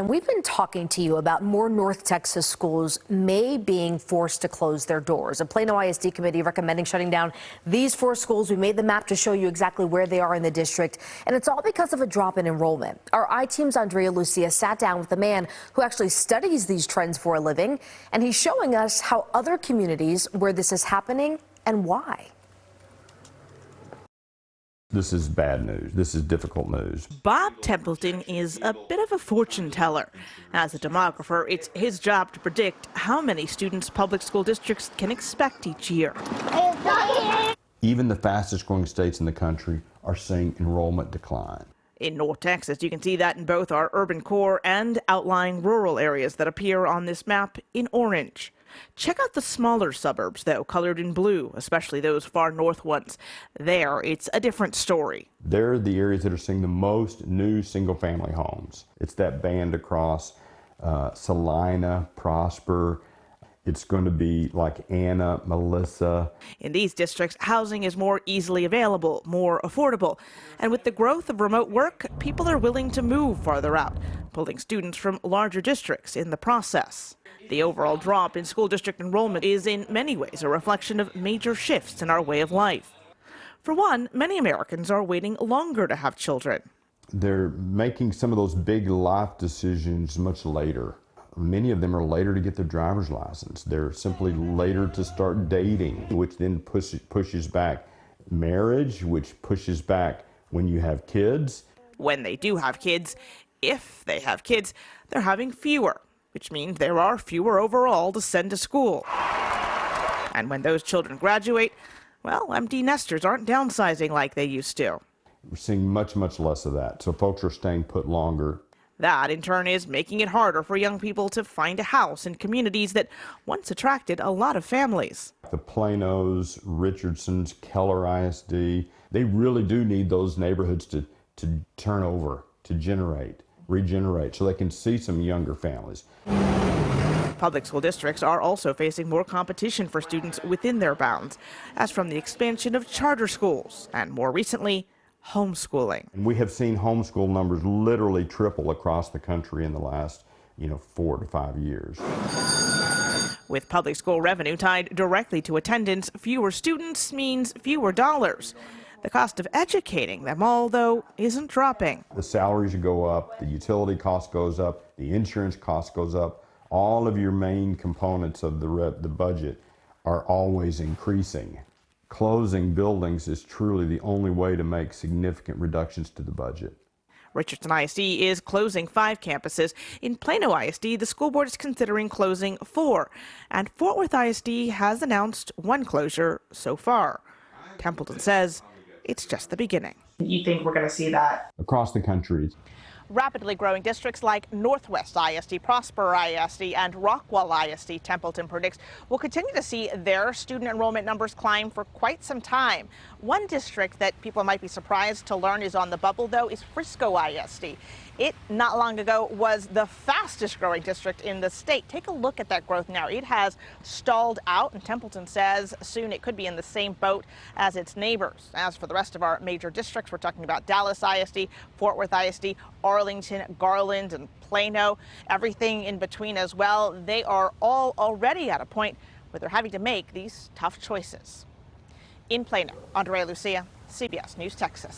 We've been talking to you about more North Texas schools may being forced to close their doors. A Plano ISD committee recommending shutting down these 4 schools. We made the map to show you exactly where they are in the district, and it's all because of a drop in enrollment. Our I-Team's Andrea Lucia sat down with a man who actually studies these trends for a living, and he's showing us how other communities where this is happening and why. This is bad news. This is difficult news. Bob Templeton is a bit of a fortune teller. As a demographer, it's his job to predict how many students public school districts can expect each year. Even the fastest growing states in the country are seeing enrollment decline. In North Texas, you can see that in both our urban core and outlying rural areas that appear on this map in orange. Check out the smaller suburbs, though, colored in blue, especially those far north ones. There, it's a different story. They're the areas that are seeing the most new single-family homes. It's that band across Salina, Prosper. It's going to be like Anna, Melissa. In these districts, housing is more easily available, more affordable. And with the growth of remote work, people are willing to move farther out, pulling students from larger districts in the process. The overall drop in school district enrollment is in many ways a reflection of major shifts in our way of life. For one, many Americans are waiting longer to have children. They're making some of those big life decisions much later. Many of them are later to get their driver's license. They're simply later to start dating, which then pushes back marriage, which pushes back when you have kids. When they do have kids, if they have kids, they're having fewer, which means there are fewer overall to send to school. And when those children graduate, well, empty nesters aren't downsizing like they used to. We're seeing much, much less of that. So folks are staying put longer. That, in turn, is making it harder for young people to find a house in communities that once attracted a lot of families. The Planos, Richardsons, Keller ISD, they really do need those neighborhoods to turn over, to regenerate, so they can see some younger families. Public school districts are also facing more competition for students within their bounds, as from the expansion of charter schools and, more recently, homeschooling. And we have seen homeschool numbers literally triple across the country in the last, 4 to 5 years. With public school revenue tied directly to attendance, fewer students means fewer dollars. The cost of educating them all, though, isn't dropping. The salaries go up, the utility cost goes up, the insurance cost goes up. All of your main components of the budget are always increasing. Closing buildings is truly the only way to make significant reductions to the budget. Richardson ISD is closing 5 campuses. In Plano ISD, the school board is considering closing 4. And Fort Worth ISD has announced 1 closure so far. Templeton says it's just the beginning. You think we're going to see that across the country? Rapidly growing districts like Northwest ISD, Prosper ISD, and Rockwall ISD, Templeton predicts, will continue to see their student enrollment numbers climb for quite some time. One district that people might be surprised to learn is on the bubble, though, is Frisco ISD. It, not long ago, was the fastest growing district in the state. Take a look at that growth now. It has stalled out, and Templeton says soon it could be in the same boat as its neighbors. As for the rest of our major districts, we're talking about Dallas ISD, Fort Worth ISD, Arlington, Garland, and Plano, everything in between as well. They are all already at a point where they're having to make these tough choices. In Plano, Andrea Lucia, CBS News, Texas.